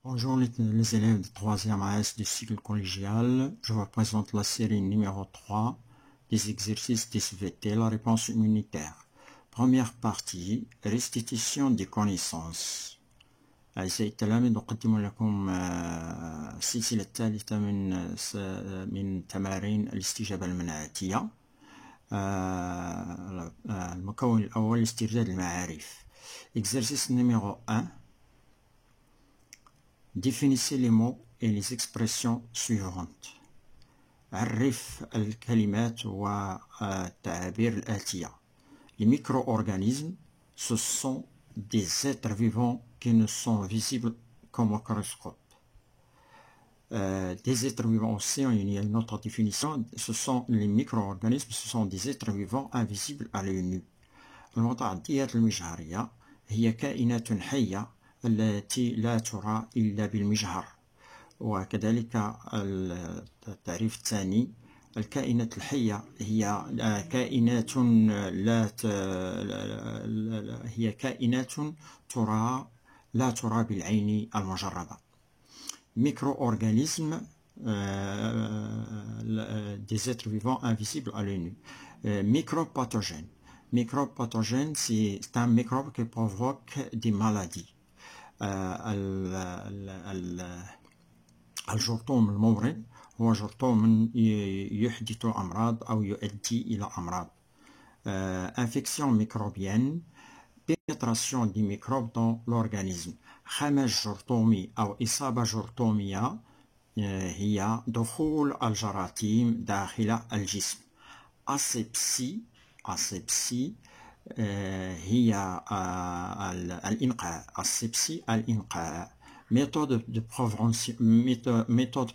Bonjour les élèves de 3e AS du cycle collégial. Je vous présente la série numéro 3 des exercices d'SVT, la réponse immunitaire. Première partie, restitution des connaissances. أعزائي التلاميذ نقدم لكم السلسلة الثالثة من تمارين الاستجابة المناعية. المكون الأول استرداد المعارف. Exercice numéro 1. Définissez les mots et les expressions suivantes. عرف الكلمات والتعابير الآتية. Les micro-organismes, ce sont des êtres vivants qui ne sont visibles qu'au microscope. Des êtres vivants aussi, il y a une autre définition, ce sont les micro-organismes, ce sont des êtres vivants invisibles à l'œil nu. المتعديات المجهرية هي كائنات حية التي لا ترى إلا بالمجهر. وكذلك التعريف الثاني، الكائنات الحية هي كائنات هي كائنات لا ترى بالعين المجردة. Micro-organismes, des êtres vivants invisibles à l'œil nu. Micropathogène. Micropathogène, c'est un microbe qui provoque des maladies. الجرثوم الممرض هو جرثوم يحدث أمراض أو يؤدي إلى أمراض. Infection microbienne, pénétration des microbes dans l'organisme. خمش جرثومي أو إصابة جرثومية هي دخول الجراثيم داخل الجسم. asepsie هي الإنقاء. asepsie الإنقاء. Méthode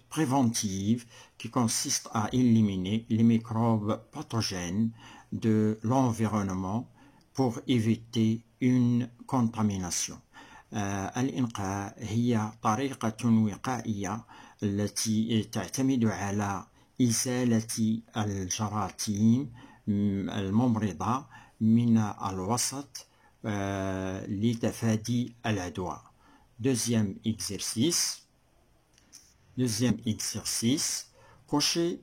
préventive qui consiste à éliminer les microbes pathogènes de l'environnement pour éviter une contamination. الإنقاء هي طريقة وقائية التي تعتمد على إزالة الجراثيم الممرضة من الوسط لتفادي العدوى. Deuxième exercice. Cochez,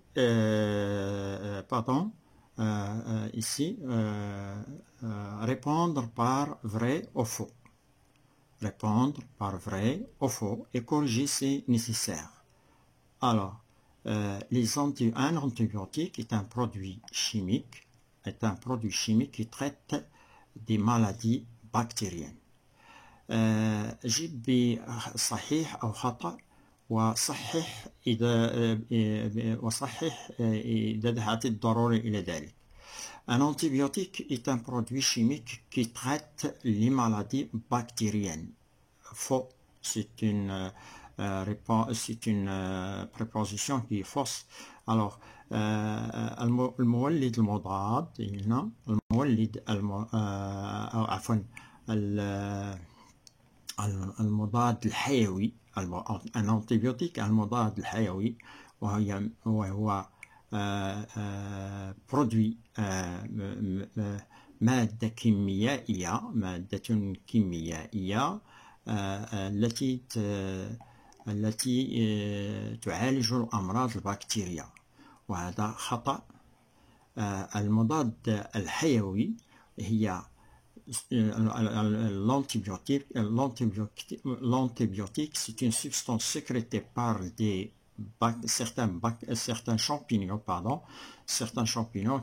ici, répondre par vrai ou faux. Répondre par vrai ou faux et corriger si nécessaire. Alors, un antibiotique est un produit chimique qui traite des maladies bactériennes. جيب بصحيح أو خطأ وصحح إذا دعت الضرورة إلى ذلك. Un antibiotique est un produit chimique qui traite les maladies bactériennes. Faux, c'est une préposition qui est fausse. Alors, المولد المضاد هنا المولد عفوا المضاد الحيوي. un antibiotique المضاد الحيوي وهو produit مادة كيميائية التي تعالج الأمراض البكتيرية، وهذا خطأ. المضاد الحيوي هي l'antibiotique, c'est une substance sécrétée par certains champignons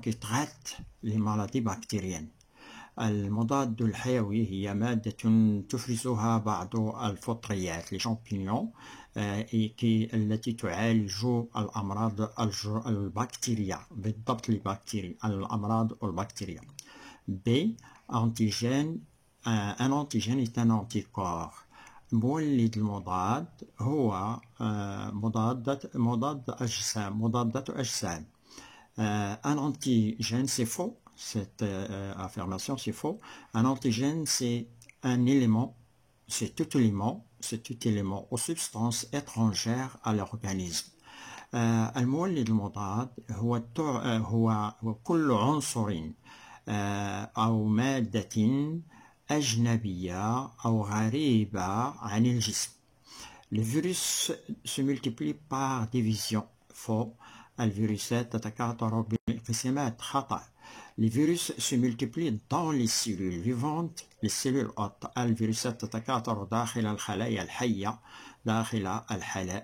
qui traitent les maladies bactériennes. المضاد الحيوي هي مادة تفرزها بعض الفطريات les champignons التي تعالج الأمراض البكتيرية، بالضبط الأمراض البكتيرية. B. Antigène. Un antigène est un anticorps. مولد المضاد هو مضادات أجسام. Un antigène, c'est faux. Cette affirmation, c'est faux. Un antigène, c'est un élément, c'est tout élément aux substances étrangères à l'organisme. المولد المضاد هو كل عنصر أو مادة أجنبية أو غريبة عن الجسم. Le virus se multiplie par division. Faux. الفيروسات تتكاثر بانقسامات. خطأ. Les virus se multiplient dans les cellules vivantes. Les cellules hôtes. الفيروسات تتكاثر داخل الخلايا الحية. داخل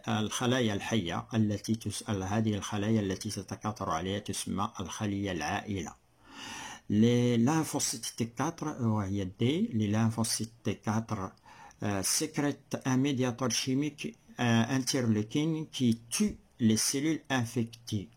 الخلايا الحية التي هذه الخلايا التي تتكاثر عليها تسمى الخلية العائلة. Les lymphocytes T4 وهي D. Les lymphocytes T4 sécrètent un médiateur chimique interleukine qui tue les cellules infectées.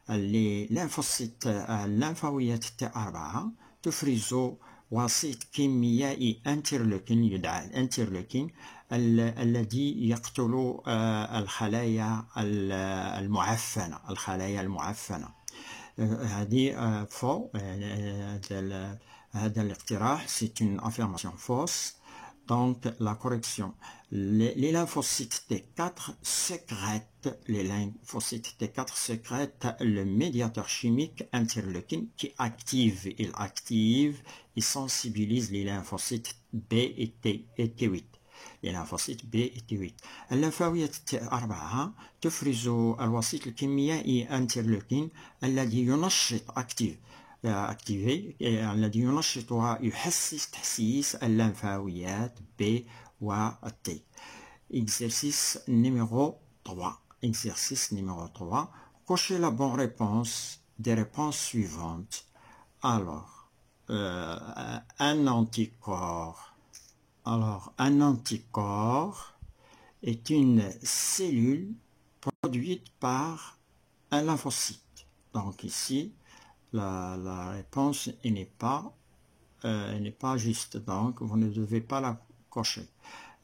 Les lymphocytes الليمفاويات T4 تفرز وسيط كيميائي انترلوكين يدعى الانترلوكين الذي يقتل الخلايا المعفنة. هذه فو. هذا الاقتراح c'est une affirmation fausse. Donc la correction. Les lymphocytes T4 sécrètent le médiateur chimique interleukine qui active et sensibilise les lymphocytes B et T8. Les lymphocytes B et T8. الليمفاويات T4 تفرز الوسيط الكيميائي انترلوكين الذي ينشط الذي ينشط ويحسس تحسيس الليمفاويات B و T. Exercice numéro 3. Cochez la bonne réponse des réponses suivantes. Alors, un anticorps. Un anticorps est une cellule produite par un lymphocyte. Donc ici, la réponse n'est pas juste, donc vous ne devez pas la cocher.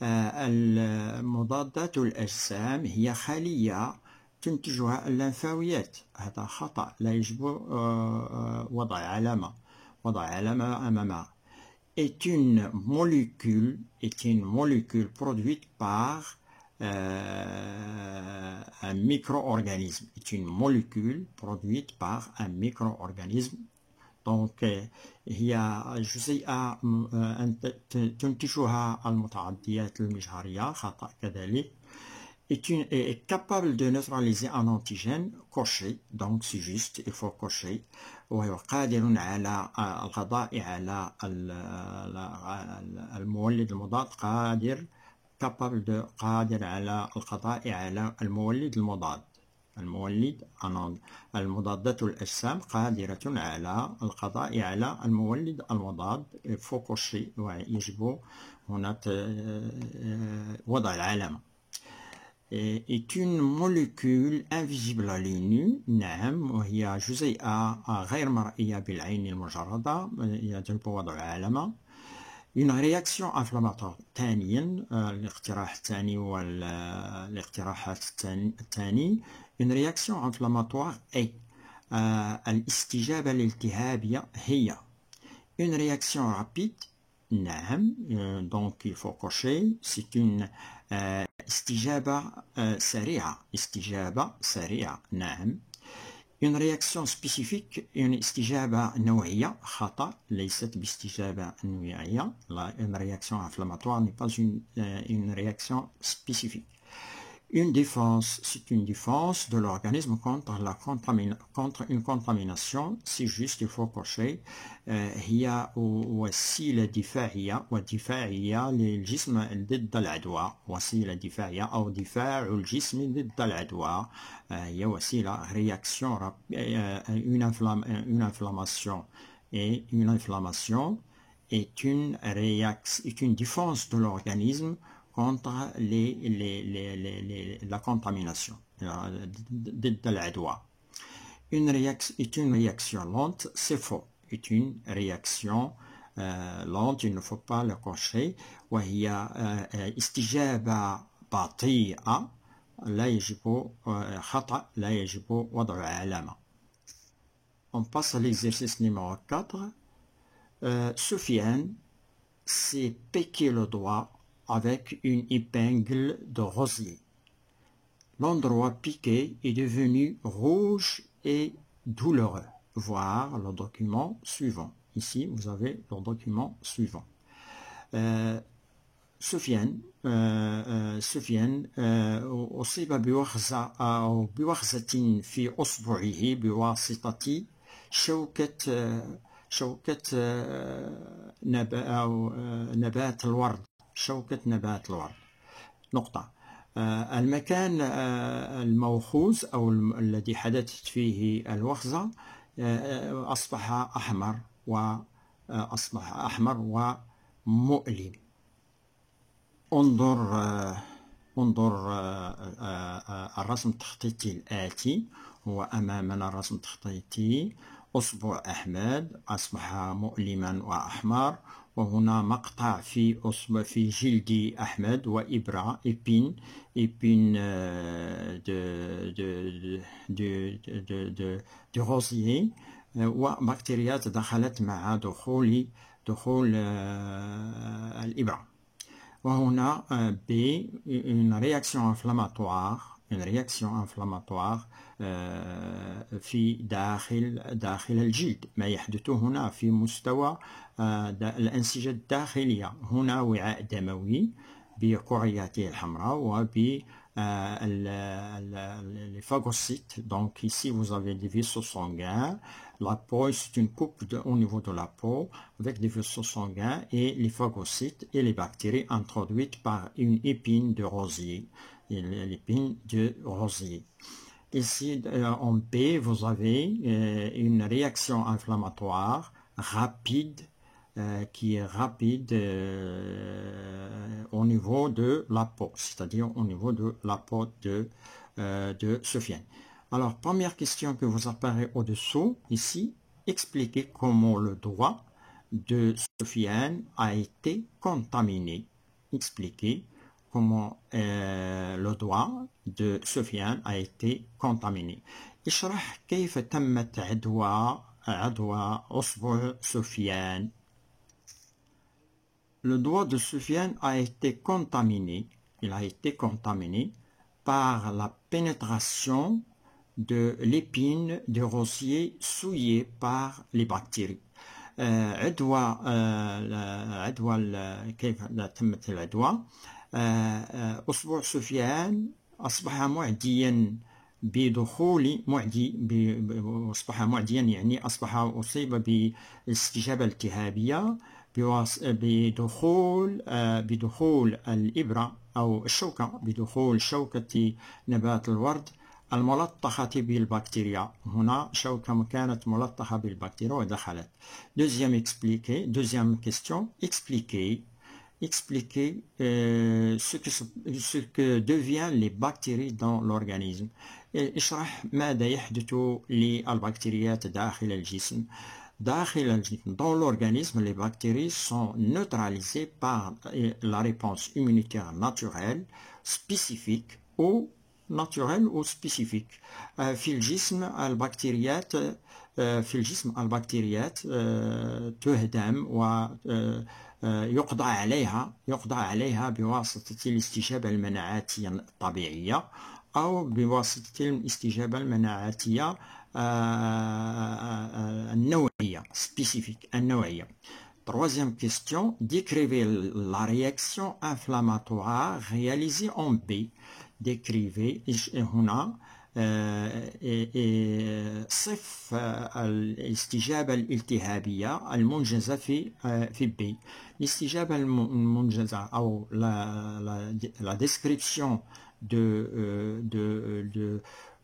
المضادات الأجسام هي خلية تنتجها الليمفاويات. هذا خطأ، لا يجب وضع علامة أمامها. Est une molécule produite par un micro-organisme. Donc هي جزيئة تنتجها المتعديات المجهرية. خطأ كذلك. Est capable de neutraliser un antigène. Coché. Donc c'est juste, il faut cocher. وهو قادر على القضاء على المولد المضاد. قادر على القضاء على المولد المضاد. المضادات الأجسام قادرة على القضاء على المولد المضاد. فوكوشي ويجب هنا وضع العلامة. Est une molécule invisible à l'œil nu. نعم، وهي جزيئة غير مرئية بالعين المجردة. يجب وضع علامة. Une réaction inflammatoire. ثانيا الاقتراح الثاني والاقتراحات الثاني. Une réaction inflammatoire est الاستجابة الالتهابية هي. Une réaction rapide. نعم، donc il faut cocher. C'est une استجابة سريعة. نعم. Une réaction spécifique. Une استجابة نوعية. خطأ، ليست باستجابة نوعية. Une réaction inflammatoire n'est pas une réaction spécifique. Une défense, c'est une défense de l'organisme contre une contamination. C'est juste, il faut cocher. هي وسيلة دفاعية للجسم ضد العدوى. وسيلة دفاعية أو دفاع الجسم ضد العدوى. هي وسيلة réaction une inflammation. Et une inflammation est une défense de l'organisme contre la contamination ضد العدوى. Une réaction lente. C'est faux. Est une réaction lente, il ne faut pas le cocher. وهي استجابة بطيئة. لا يجب خطأ، لا يجب وضع علامة. On passe à l'exercice numéro 4. Soufiane s'est piqué le doigt avec une épingle de rosier. L'endroit piqué est devenu rouge et douloureux. Voir le document suivant. Ici, vous avez le document suivant. سفيان أصيب بوخزة أو بوخزة في أصبعه بواسطة شوكة نبات الورد. شوكة نبات الورد. نقطة. المكان الموخوز أو الذي حدثت فيه الوخزة أصبح أحمر ومؤلم. انظر الرسم التخطيطي الآتي. هو أمامنا الرسم التخطيطي. أصبع أحمد أصبح مؤلما وأحمر، وهنا مقطع في جلد أحمد وإبرة إبين دو غوزيي، وبكتيريات دخلت مع دخول الإبرة. وهنا B une réaction inflammatoire في داخل الجلد. ما يحدث هنا في مستوى الأنسجة الداخلية. هنا وعاء دموي بكرياته الحمراء وب les phagocytes. Donc ici vous avez des vaisseaux sanguins. La peau, c'est une coupe au niveau de la peau avec des vaisseaux sanguins et les phagocytes et les bactéries introduites par une épine de rosier. L'épine de rosier. Ici en B, vous avez une réaction inflammatoire rapide qui est rapide au niveau de la peau, c'est-à-dire au niveau de la peau de Sofiane. Alors, première question que vous apparaît au-dessous, ici, expliquez comment le doigt de Sofiane a été contaminé. Expliquez comment le doigt de Sofiane a été contaminé. اشرح كيف تمت عدوى أصبع سفيان. Le doigt de Sofiane a été contaminé. Il a été contaminé par la pénétration de l'épine de rosier souillée par les bactéries. كيف تمت العدوى؟ أصبع سفيان أصبح معديا بدخول أصبح معديا يعني أصبح أصيب باستجابة التهابية بدخول الإبرة أو الشوكة، بدخول شوكة نبات الورد الملطخة بالبكتيريا. هنا شوكة كانت ملطخة بالبكتيريا ودخلت. Deuxième question, expliquez ce que deviennent les bactéries dans l'organisme. اشرح ماذا يحدث للبكتيريات داخل الجسم. Dans l'organisme, les bactéries sont neutralisées par la réponse immunitaire naturelle, spécifique ou spécifique. في الجسم البكتيريات تهدم ويقضى عليها بواسطة الاستجابة المناعاتية الطبيعية أو بواسطة الاستجابة المناعاتية النوعية spécifique النوعية. Troisième question, décrivez la réaction inflammatoire réalisée en B. Décrivez هنا صف الاستجابة الالتهابية المنجزة في B. الاستجابة المنجزة أو la description de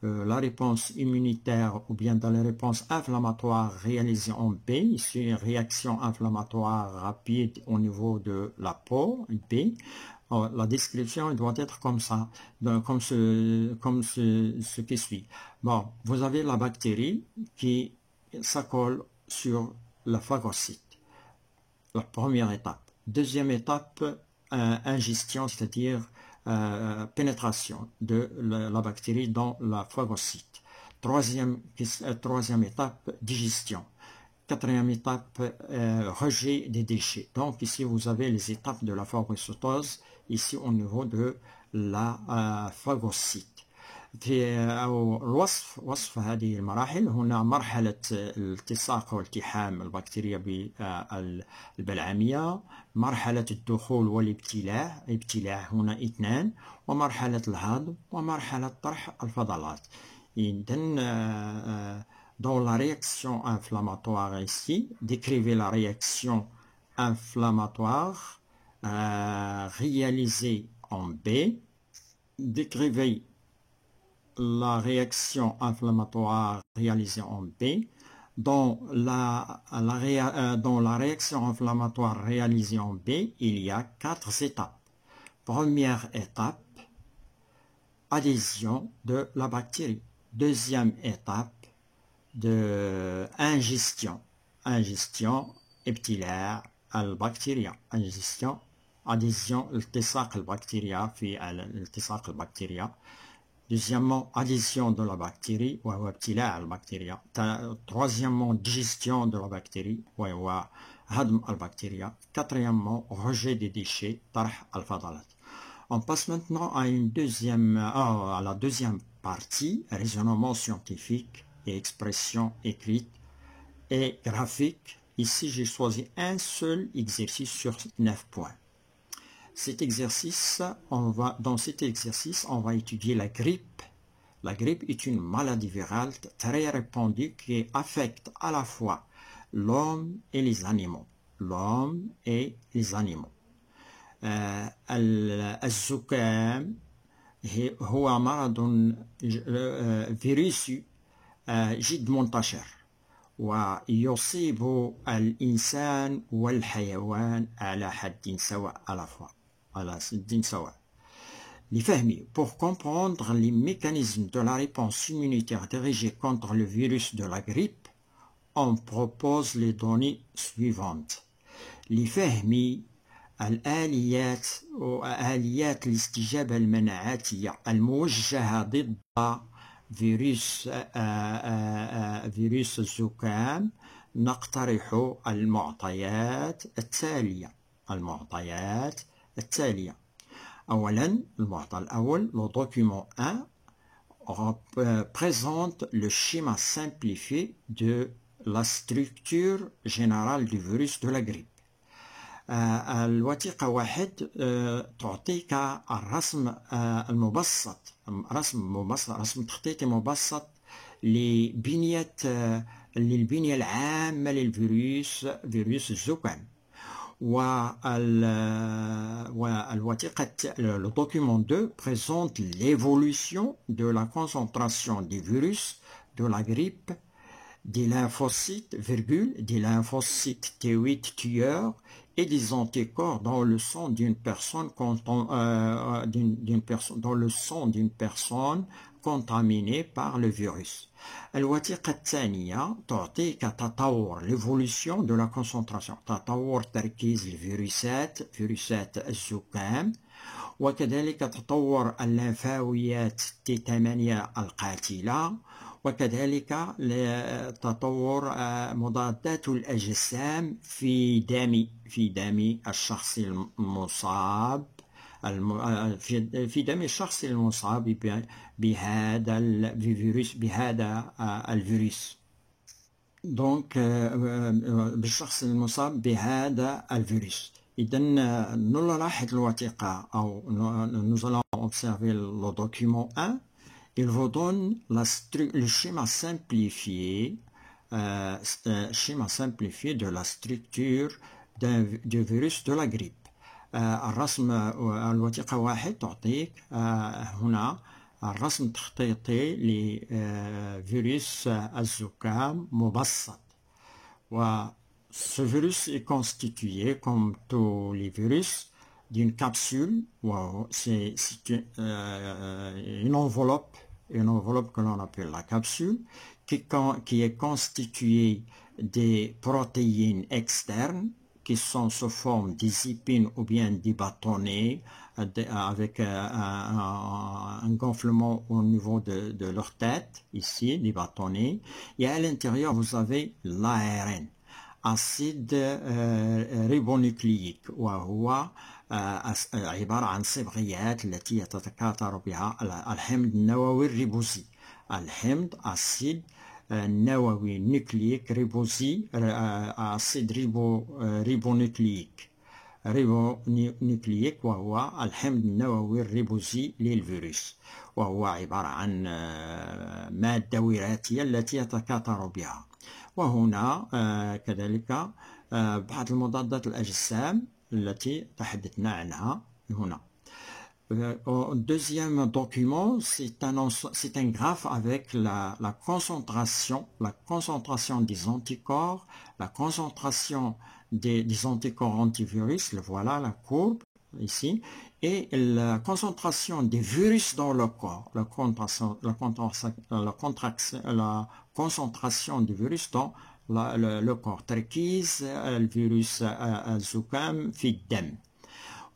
la réponse immunitaire ou bien dans les réponses inflammatoires réalisées en B. Ici, une réaction inflammatoire rapide au niveau de la peau, B. Alors, la description doit être comme ça, comme ce qui suit. Bon, vous avez la bactérie qui s'accole sur la phagocyte. La première étape. Deuxième étape, ingestion, c'est-à-dire pénétration de la bactérie dans la phagocyte. Troisième étape, digestion. Quatrième étape, rejet des déchets. Donc ici vous avez les étapes de la phagocytose, ici au niveau de la phagocyte. أو وصف هذه المراحل. هنا مرحلة الالتصاق والتحام البكتيريا بالبلعمية، مرحلة الدخول والابتلاع، هنا 2، ومرحلة الهضم، ومرحلة طرح الفضلات. إذن dans la réaction inflammatoire ici, décrivez la réaction inflammatoire réalisée en B. Décrivez la réaction inflammatoire réalisée en B. Dans la réaction inflammatoire réalisée en B, il y a 4 étapes. Première étape, adhésion de la bactérie. Deuxième étape, de ingestion ابتلاع البكتيريا. adhésion التصاق البكتيريا في التصاق البكتيريا. Deuxièmement, adhésion de la bactérie وهو ابتلاع البكتيريا. Troisièmement, digestion de la bactérie وهو هضم البكتيريا. Quatrièmement, rejet des déchets طرح الفضلات. On passe maintenant à la deuxième partie, raisonnement scientifique et expression écrite et graphique. Ici, j'ai choisi un seul exercice sur 9 points. Dans cet exercice, on va étudier la grippe. La grippe est une maladie virale très répandue qui affecte à la fois l'homme et les animaux. الزكام هو مرض فيروسي جد منتشر، ويصيب الإنسان والحيوان على حد سواء Pour comprendre les mécanismes de la réponse immunitaire dirigée contre le virus de la grippe, on propose les données suivantes. لفهم الآليات وآليات الاستجابة المناعاتية الموجهة ضد فيروس الزكام نقترح المعطيات التالية. أولا، المعطى الأول، le document 1 présente le schéma simplifié de la structure générale du virus de la grippe. الوثيقة 1 تعطيك الرسم المبسط، رسم تخطيطي مبسط للبنية العامة للفيروس، فيروس الزكام. Le document 2 présente l'évolution de la concentration du virus de la grippe, des lymphocytes, des lymphocytes T8 tueurs et des anticorps dans le sang d'une personne contaminée par le virus. الوثيقة الثانية تعطيك تطور l'évolution de la concentration، تطور تركيز فيروسات الزكام، وكذلك تطور الليمفاويات T8 القاتلة، وكذلك تطور مضادات الأجسام في دم الشخص المصاب بهذا الفيروس. Donc بالشخص المصاب بهذا الفيروس. إذن نلاحظ الوثيقة أو nous allons observer le document 1. Il vous donne le schéma simplifié de la structure du virus de la grippe. الوثيقة 1 تعطيك هنا الرسم التخطيطي لفيروس الزكام مبسط. Ce virus est constitué, comme tous les virus, d'une capsule. C'est une enveloppe que l'on appelle la capsule, qui est constituée des protéines externes qui sont sous forme des épines ou bien des bâtonnets avec un gonflement au niveau de leur tête, ici, des bâtonnets. Et à l'intérieur, vous avez l'ARN, acide ribonucléique, وهو عبارة عن صبغيات التي يتكاثر بها الحمض النووي الريبوزي. الحمض أسيد نووي نيكليك ريبوزي، أسيد ريبونيكليك، وهو الحمض النووي الريبوزي للفيروس، وهو عبارة عن مادة وراثية التي يتكاثر بها. وهنا كذلك بعض المضادات الأجسام التي تحدثنا عنها هنا. Deuxième document, c'est un graphe avec la concentration des anticorps, la concentration des anticorps antivirus, voilà la courbe ici, et la concentration des virus dans le corps, la concentration des virus dans le corps. تركيز الفيروس الزكام في الدم.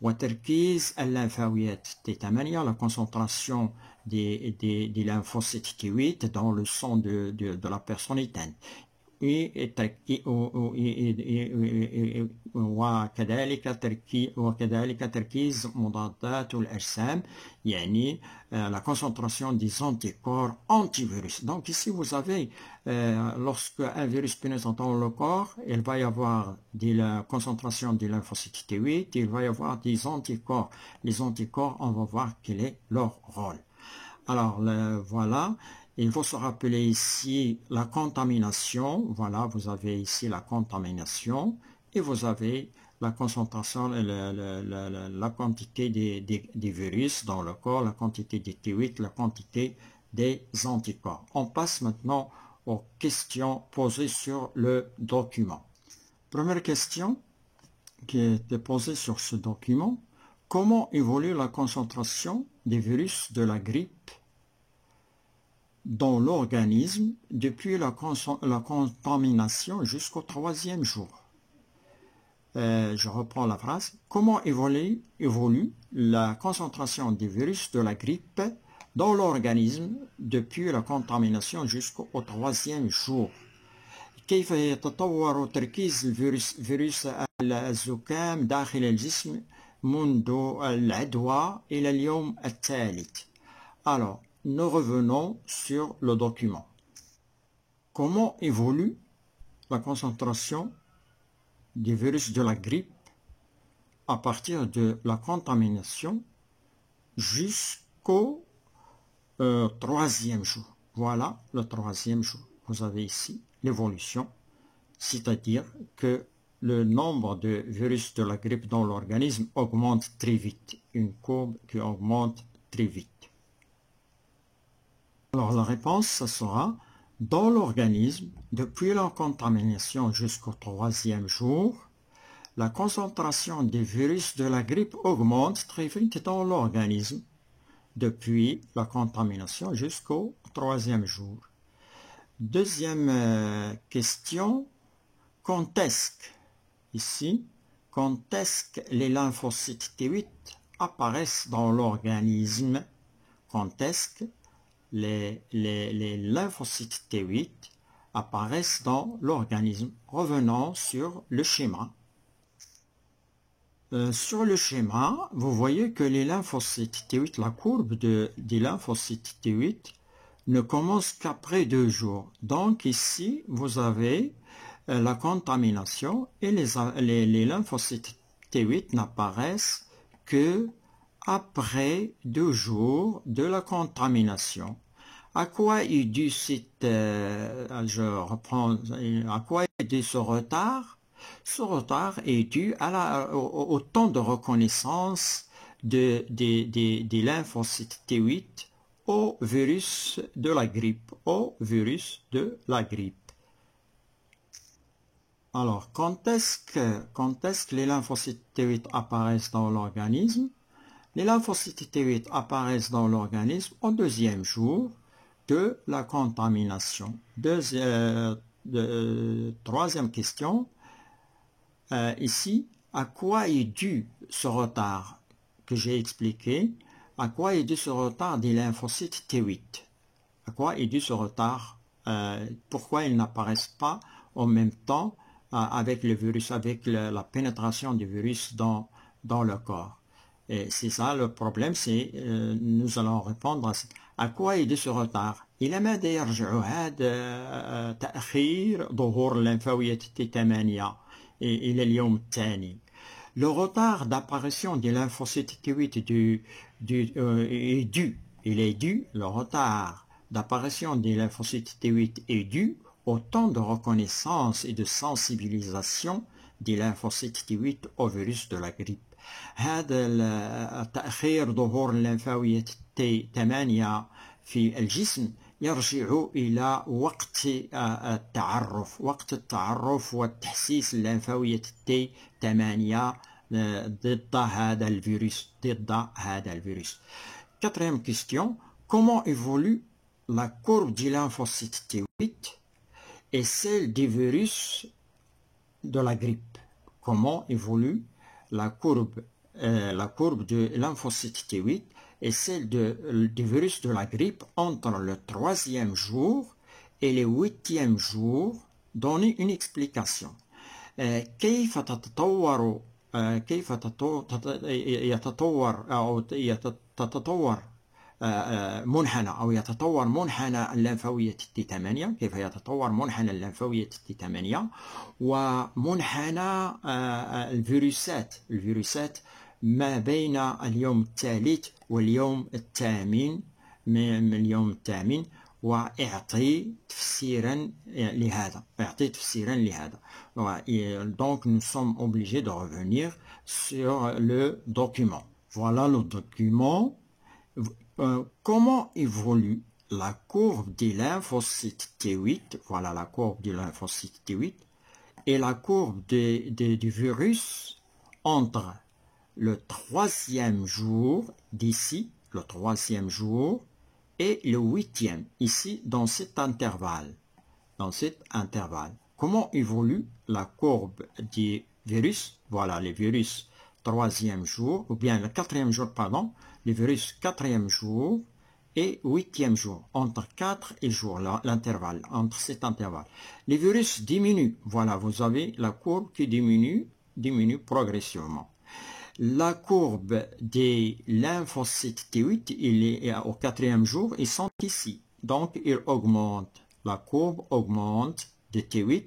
وتركيز الليمفاويات T8, la concentration des lymphocytes T8 dans le sang de la personne éteinte. وكذلك تركيز مضادات الأجسام، يعني la concentration des anticorps antivirus. Donc ici vous avez, lorsque un virus pénètre dans le corps, il va y avoir la concentration des lymphocytes T8, il va y avoir des anticorps. Les anticorps, on va voir quel est leur rôle. Alors voilà. Il faut se rappeler ici la contamination. Voilà, vous avez ici la contamination et vous avez la concentration, la quantité des virus dans le corps, la quantité des T8, la quantité des anticorps. On passe maintenant aux questions posées sur le document. Première question qui était posée sur ce document: comment évolue la concentration des virus de la grippe dans l'organisme depuis la contamination jusqu'au 3e jour? Je reprends la phrase. Comment évolue la concentration des virus de la grippe dans l'organisme depuis la contamination jusqu'au 3e jour? كيف يتطور تركيز فيروس الزكام داخل الجسم منذ العدوى إلى اليوم الثالث؟ Alors, nous revenons sur le document. Comment évolue la concentration des virus de la grippe à partir de la contamination jusqu'au 3e jour? Voilà le 3e jour. Vous avez ici l'évolution, c'est-à-dire que le nombre de virus de la grippe dans l'organisme augmente très vite. Une courbe qui augmente très vite. Alors la réponse, ça sera: dans l'organisme, depuis la contamination jusqu'au 3e jour, la concentration des virus de la grippe augmente très vite dans l'organisme, depuis la contamination jusqu'au 3e jour. Deuxième question, quand est-ce que les lymphocytes T8 apparaissent dans l'organisme? Quand est-ce que les lymphocytes T8 apparaissent dans l'organisme? Revenons sur le schéma. Sur le schéma, vous voyez que les lymphocytes T8, la courbe des lymphocytes T8 ne commence qu'après 2 jours. Donc ici, vous avez la contamination et les lymphocytes T8 n'apparaissent que après 2 jours de la contamination. À quoi est dû à quoi est dû ce retard? Ce retard est dû au temps de reconnaissance des lymphocytes T8 au virus de la grippe. Alors, quand est-ce que les lymphocytes T8 apparaissent dans l'organisme? Les lymphocytes T8 apparaissent dans l'organisme au 2e jour de la contamination. Troisième question. Ici, à quoi est dû ce retard que j'ai expliqué? À quoi est dû ce retard des lymphocytes T8? À quoi est dû ce retard? Pourquoi ils n'apparaissent pas en même temps avec le virus, avec la pénétration du virus dans dans le corps. Et c'est ça le problème, c'est nous allons répondre à quoi est de ce retard. إلى ماذا يرجع هذا تأخير ظهور الليمفاويات T8 إلى اليوم الثاني. Le retard d'apparition des lymphocytes T8 le retard d'apparition des lymphocytes T8 est dû au temps de reconnaissance et de sensibilisation des lymphocytes T8 au virus de la grippe. هذا تأخير ظهور الليمفاويات T8 في الجسم يرجع إلى وقت التعرف والتحسيس الليمفاوية T8 ضد هذا الفيروس. Quatrième question, comment évolue la courbe du lymphocyte T8 et celle du virus de la grippe? Comment évolue la courbe de lymphocyte T8 et celle du virus de la grippe entre le 3e jour et le 8e jour? Donnez une explication. كيف يتطور منحنى الليمفاوية T8 كيف يتطور منحنى الليمفاوية T8 ومنحنى الفيروسات ما بين اليوم الثالث واليوم الثامن وإعطي تفسيرا لهذا. Donc nous sommes obligés de revenir sur le document. Voilà le document. Comment évolue la courbe des lymphocytes T8? Voilà la courbe du lymphocyte T8 et la courbe du virus entre le 3e jour d'ici, le 3e jour, et le 8e, ici, dans cet intervalle. Comment évolue la courbe du virus? Voilà, les virus 3e jour, ou bien le 4e jour, pardon, les virus 4e jour et 8e jour, entre 4 et jour, l'intervalle, entre cet intervalle. Les virus diminuent, voilà, vous avez la courbe qui diminue progressivement. La courbe des lymphocytes T8, il est au 4e jour, ils sont ici. Donc, ils augmentent. La courbe augmente de T8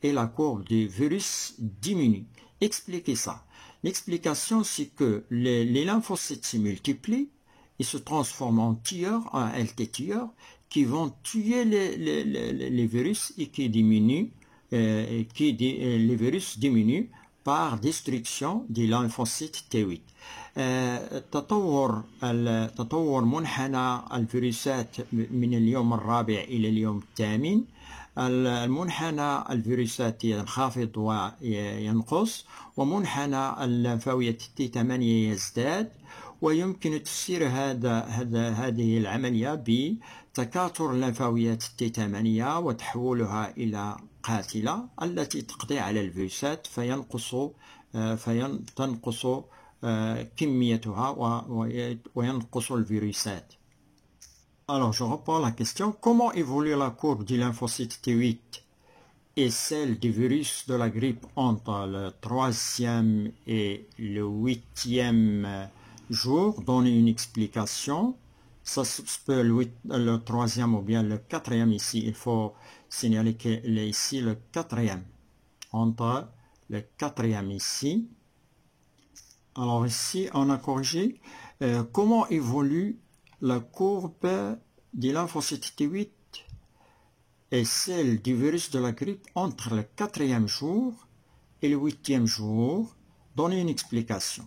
et la courbe du virus diminue. Expliquez ça. L'explication, c'est que les lymphocytes se multiplient, ils se transforment en tueurs, en LT tueurs, qui vont tuer les virus et qui diminuent, les virus diminuent par destruction des lymphocytes T8. تطور منحنى الفيروسات من اليوم الرابع إلى اليوم الثامن. المنحنى الفيروسات ينخفض وينقص ومنحنى الليمفاوية T8 يزداد. ويمكن تفسير هذه العملية بتكاثر الليمفاويات T8 وتحولها إلى قاتلة التي تقضي على الفيروسات فتنقص كميتها وينقص الفيروسات. Alors, je reprends la question. Comment évolue la courbe du lymphocyte T8 et celle du virus de la grippe entre le 3e et le 8e jour? Donnez une explication. Ça se peut le 3e ou bien le 4e ici. Il faut signaler qu'il est ici le 4e. Entre le 4e ici. Alors ici, on a corrigé. Comment évolue la courbe des lymphocytes T8 et celle du virus de la grippe entre le 4e jour et le 8e jour? Donnez une explication.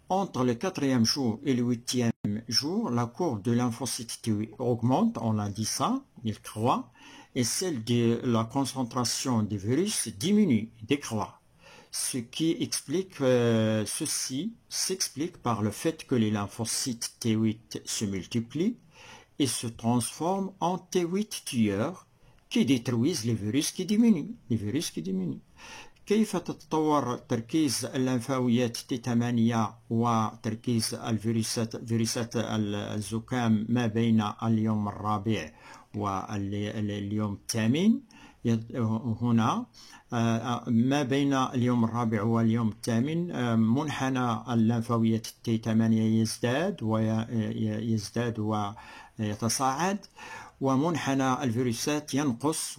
Entre le 4e jour et le 8e jour, la courbe de lymphocytes T8 augmente, on a dit ça, il croît, et celle de la concentration du virus diminue, décroît. Ce qui explique, ceci s'explique par le fait que les lymphocytes T8 se multiplient et se transforment en T8 tueurs qui détruisent les virus qui diminuent. كيف تتطور تركيز الليمفاويات T8 وتركيز فيروسات الزكام ما بين اليوم الرابع واليوم الثامن؟ هنا ما بين اليوم الرابع واليوم الثامن منحنى اللمفاويات T8 يزداد ويتصاعد، ومنحنى الفيروسات ينقص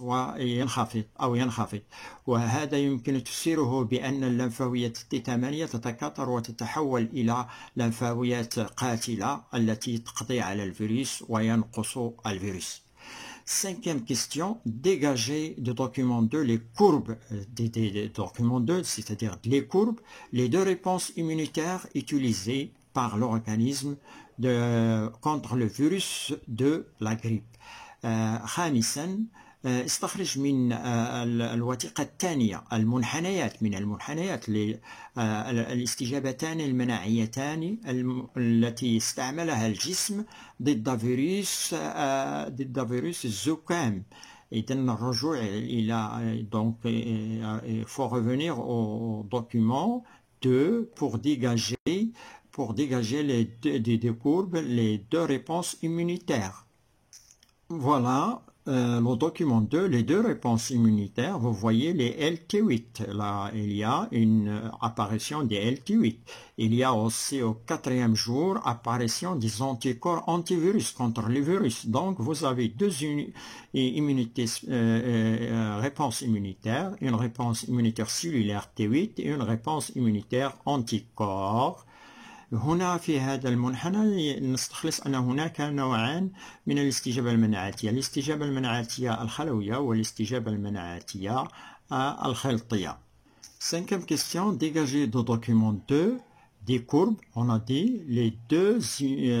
وينخفض وهذا يمكن تفسيره بأن اللمفاويات T8 تتكاثر وتتحول إلى لمفاويات قاتلة التي تقضي على الفيروس وينقص الفيروس. Cinquième question, dégager de document 2 les courbes des documents 2, c'est-à-dire les courbes, les deux réponses immunitaires utilisées par l'organisme contre le virus de la grippe. خامسا استخرج من الوثيقة الثانية المنحنيات الاستجابتان المناعيتان التي استعملها الجسم ضد فيروس الزكام. إذا الرجوع إلى donc il faut revenir au document 2 pour dégager des courbes, les deux réponses immunitaires. Voilà le document 2, les deux réponses immunitaires. Vous voyez les LT8. Là, il y a une apparition des LT8. Il y a aussi au 4e jour apparition des anticorps antivirus contre les virus. Donc, vous avez deux réponses immunitaires, une réponse immunitaire cellulaire T8 et une réponse immunitaire anticorps. هنا في هذا المنحنى نستخلص أن هناك نوعان من الاستجابة المناعاتية، الاستجابة المناعاتية الخلوية والاستجابة المناعاتية الخلطية. Cinquième question, dégager de document 2 des courbes. On a dit les deux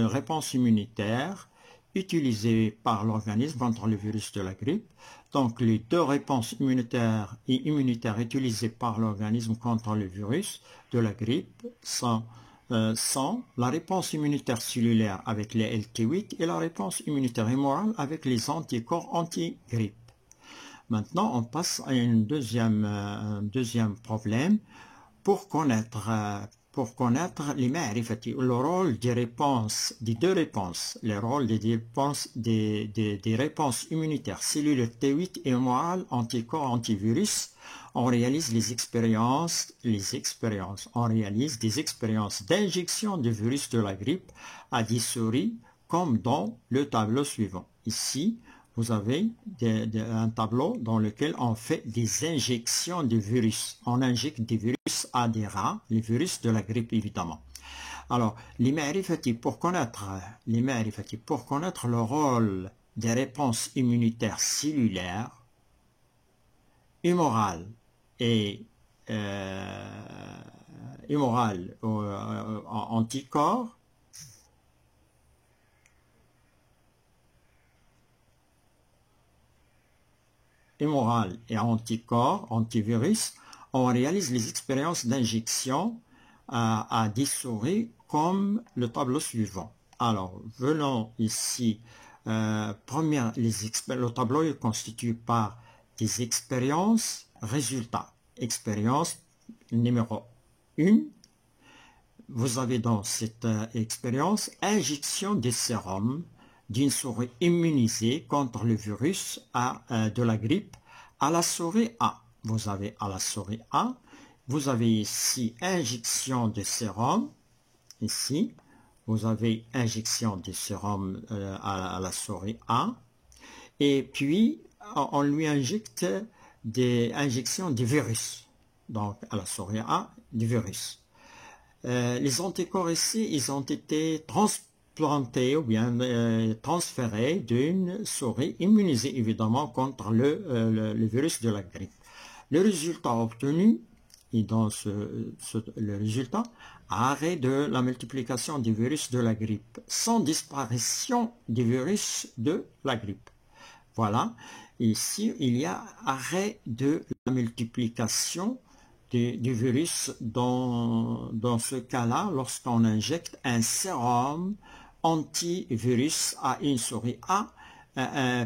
réponses immunitaires utilisées par l'organisme contre le virus de la grippe. Donc les deux réponses immunitaires utilisées par l'organisme contre le virus de la grippe sont la réponse immunitaire cellulaire avec les LT8 et la réponse immunitaire hémorale avec les anticorps anti-grippe. Maintenant, on passe à un deuxième problème pour connaître le rôle des réponses, des deux réponses, le rôle des réponses immunitaires cellulaires T8 et hémorales anticorps antivirus. On réalise des expériences d'injection de virus de la grippe à des souris comme dans le tableau suivant. Ici, vous avez un tableau dans lequel on fait des injections de virus. On injecte des virus à des rats, les virus de la grippe évidemment. Alors, pour connaître le rôle des réponses immunitaires cellulaires, humorales et anticorps, hémorales et anticorps, antivirus, on réalise les expériences d'injection à des souris comme le tableau suivant. Alors, venons ici, le tableau est constitué par des expériences, résultats. Expérience numéro 1, vous avez dans cette expérience injection de sérum d'une souris immunisée contre le virus de la grippe à la souris A. Vous avez à la souris A, vous avez ici injection de sérum, ici, vous avez injection de sérum à la souris A, et puis on lui injecte des injections de virus, donc à la souris A, du virus. Les anticorps ici, ils ont été transplantés ou bien transférés d'une souris immunisée évidemment contre le virus de la grippe. Le résultat obtenu, et dans le résultat, arrêt de la multiplication du virus de la grippe, sans disparition du virus de la grippe. Voilà, ici il y a arrêt de la multiplication du virus dans ce cas-là, lorsqu'on injecte un sérum antivirus à une souris A,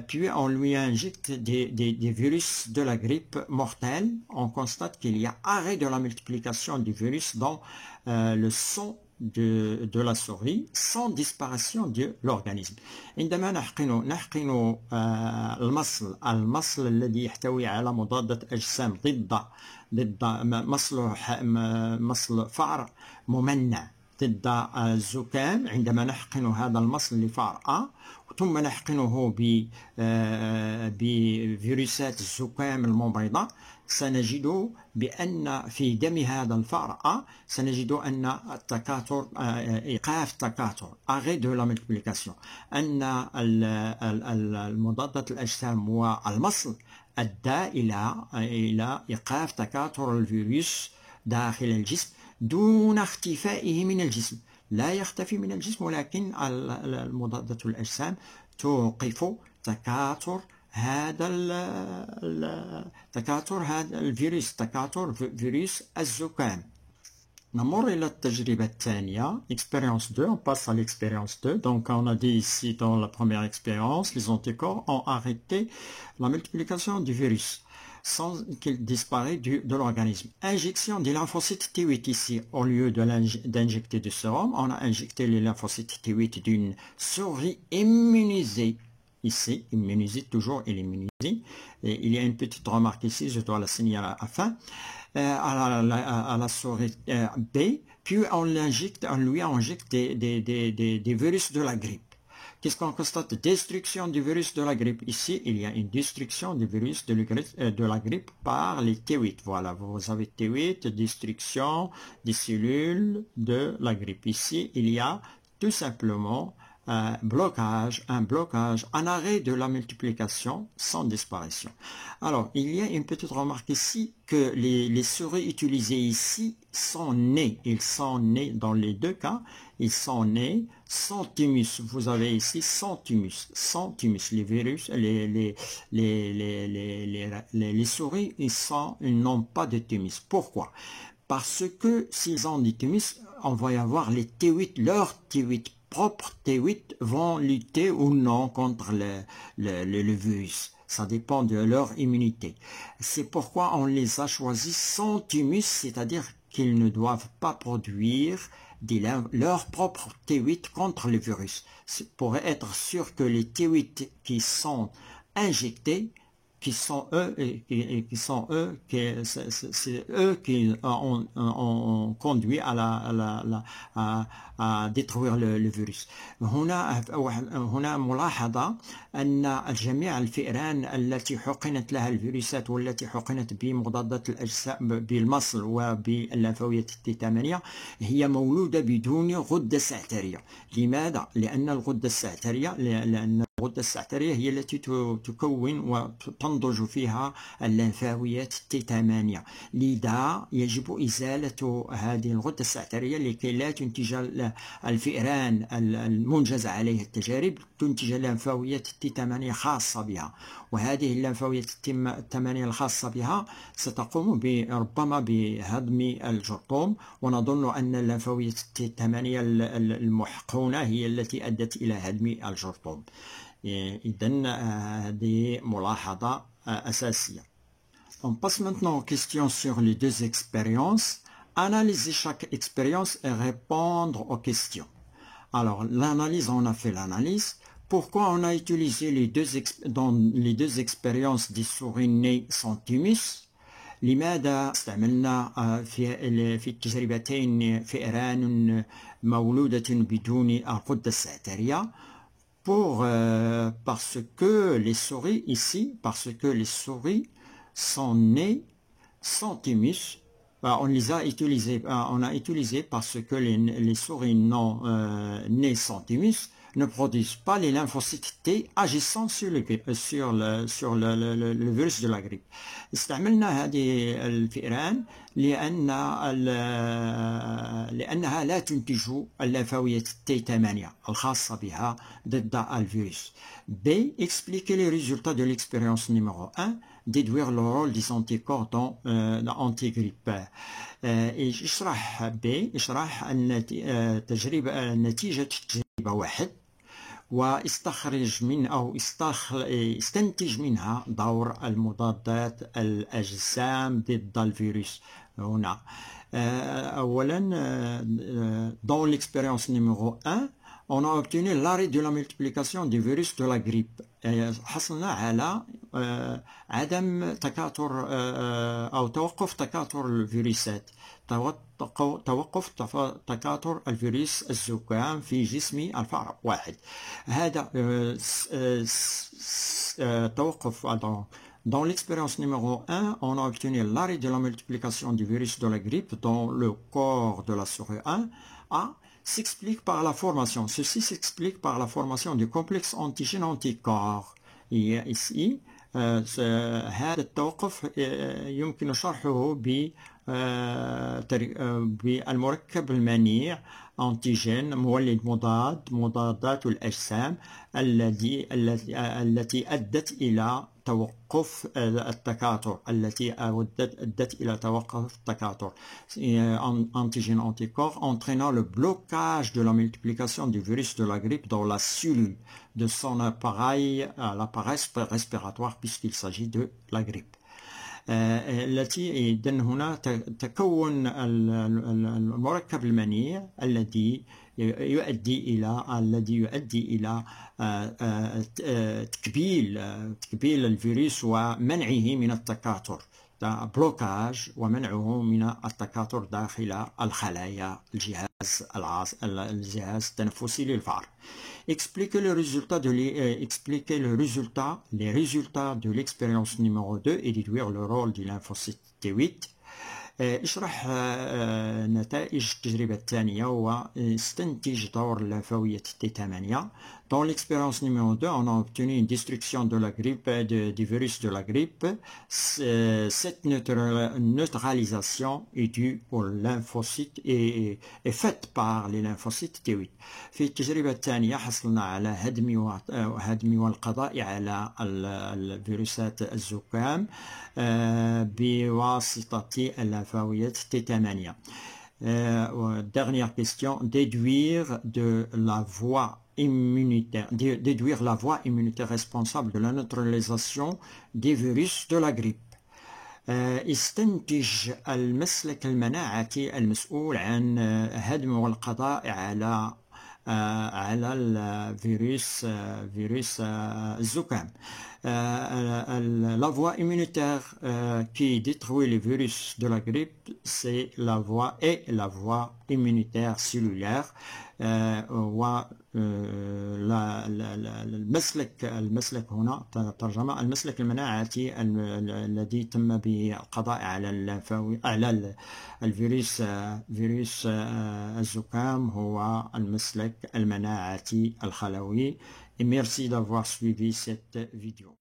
puis on lui injecte des virus de la grippe mortelle, on constate qu'il y a arrêt de la multiplication du virus dans le sang de la souris sans disparition de l'organisme. عندما نحقن المصل الذي يحتوي على مضادة أجسام ضد مصل فأر ممنع ضد الزكام. عندما نحقن هذا المصل لفأر A ثم نحقنه بفيروسات الزكام الممرضة، سنجد بأن في دم هذا الفأر A سنجد أن التكاثر إيقاف التكاثر arrêt de la multiplication، أن المضادات الأجسام والمصل أدى إلى إيقاف تكاثر الفيروس داخل الجسم دون اختفائه من الجسم. لا يختفي من الجسم، ولكن المضادات الأجسام توقف تكاثر هذا الفيروس، تكاثر فيروس الزكام. نمر إلى التجربة الثانية، expérience 2. On passe à l'expérience 2. Donc on a dit ici dans la première expérience, les anticorps ont arrêté la multiplication du virus sans qu'il disparaisse de l'organisme. Injection des lymphocytes T8 ici, au lieu d'injecter du sérum, on a injecté les lymphocytes T8 d'une souris immunisée. Ici, immunisée, toujours elle est immunisée. Et il y a une petite remarque ici, je dois la signaler à la fin. À la souris B, puis on lui injecte des virus de la grippe. Qu'est-ce qu'on constate? Destruction du virus de la grippe. Ici, il y a une destruction du virus de la grippe par les T8. Voilà, vous avez T8, destruction des cellules de la grippe. Ici, il y a tout simplement un blocage, un arrêt de la multiplication sans disparition. Alors, il y a une petite remarque ici que les souris utilisées ici sont nées. Ils sont nés dans les deux cas. Ils sont nés sans thymus. Vous avez ici sans thymus. Les virus, les souris, ils n'ont pas de thymus. Pourquoi? Parce que s'ils ont des thymus, on va y avoir les T8, leurs T8 propres T8 vont lutter ou non contre le virus. Ça dépend de leur immunité. C'est pourquoi on les a choisis sans thymus, c'est-à-dire qu'ils ne doivent pas produire leur propre T8 contre le virus. Pour être sûr que les T8 qui sont injectés, c'est eux qui ont conduit à détruire le virus. هنا ملاحظة أن جميع الفئران التي حقنت لها الفيروسات والتي حقنت بمضادات الأجسام بالمصل وباللمفاويات التي 8 هي مولودة بدون غدة سعترية. لماذا؟ لأن الغدة السعترية هي التي تكون وتنضج فيها اللمفاويات T8. لذا يجب إزالة هذه الغدة السعترية لكي لا تنتج الفئران المنجز عليها التجارب تنتج اللمفاويات T8 خاصة بها، وهذه اللمفاويات T8 الخاصة بها ستقوم ربما بهضم الجرثوم، ونظن أن اللمفاويات T8 المحقونة هي التي أدت إلى هضم الجرثوم. إذن هذه ملاحظة أساسية. On passe maintenant aux questions sur les deux expériences. Analyser chaque expérience et répondre aux questions. Alors, l'analyse, on a fait l'analyse. Pourquoi on a utilisé dans les deux expériences des souris nées sans thymus؟ لماذا استعملنا في التجربتين فئران مولودة بدون الغدة السعترية؟ Parce que les souris ici, sont nées sans thymus. On les a utilisés, on a utilisé parce que les souris non nées sans thymus ne produisent pas les lymphocytes T agissant sur le virus de la grippe. استعملنا هذه الفئران لأنها لا تنتج اللمفاويات T8 الخاصة بها ضد الفيروس. B. Expliquer les résultats de l'expérience numéro 1. Déduire le rôle des anticorps dans antigrippe. يشرح نتيجة تجربة واحد استنتج منها دور المضادات الأجسام ضد الفيروس. هنا Dans l'expérience numéro 1, on a obtenu l'arrêt de la multiplication du virus de la grippe. حصلنا على عدم تكاثر أو توقف تكاثر الفيروسات، توقف تكاثر الفيروس الزكام في جسم الفأر واحد. هذا توقف. Dans l'expérience numéro 1, on a obtenu l'arrêt de la multiplication du virus de la grippe dans le corps de la souris 1. S'explique par la formation. Ceci s'explique par la formation du complexe antigène-anticorps. Ici, هذا التوقف يمكن شرحه بالمركب المنيع أنتيجين مولد مضادات الأجسام التي أدت إلى توقف التكاثر أدت إلى توقف التكاثر antigène anticorps entraînant le blocage de la multiplication du virus de la grippe dans la cellule de son appareil respiratoire puisqu'il s'agit de la grippe. التي إذن هنا تكون المركب المنيع الذي يؤدي إلى تكبيل الفيروس ومنعه من التكاثر، بلوكاج ومنعه من التكاثر داخل الخلايا الجهاز التنفسي للفأر. Expliquer les résultats de l'expérience numéro 2 et déduire le rôle du lymphocyte T8. اشرح نتائج التجربة الثانية واستنتج دور الليمفاوية T8. Dans l'expérience numéro 2, on a obtenu une destruction de la grippe, du virus de la grippe. Cette neutralisation est due au lymphocyte et est faite par les lymphocytes T8. في التجربة الثانية حصلنا على هدم والقضاء على الفيروسات الزكام بواسطة الليمفاويات T8. Dernière question, déduire la voie immunitaire responsable de la neutralisation des virus de la grippe. استنتج المسلك المناعي المسؤول عن هدم والقضاء على الفيروس الزكام. La voie immunitaire qui détruit les virus de la grippe, c'est la voie immunitaire cellulaire. المسلك هنا ترجمة المسلك المناعي الذي تم به القضاء على الفيروس الزكام هو المسلك المناعي الخلوي. Et merci d'avoir suivi cette vidéo.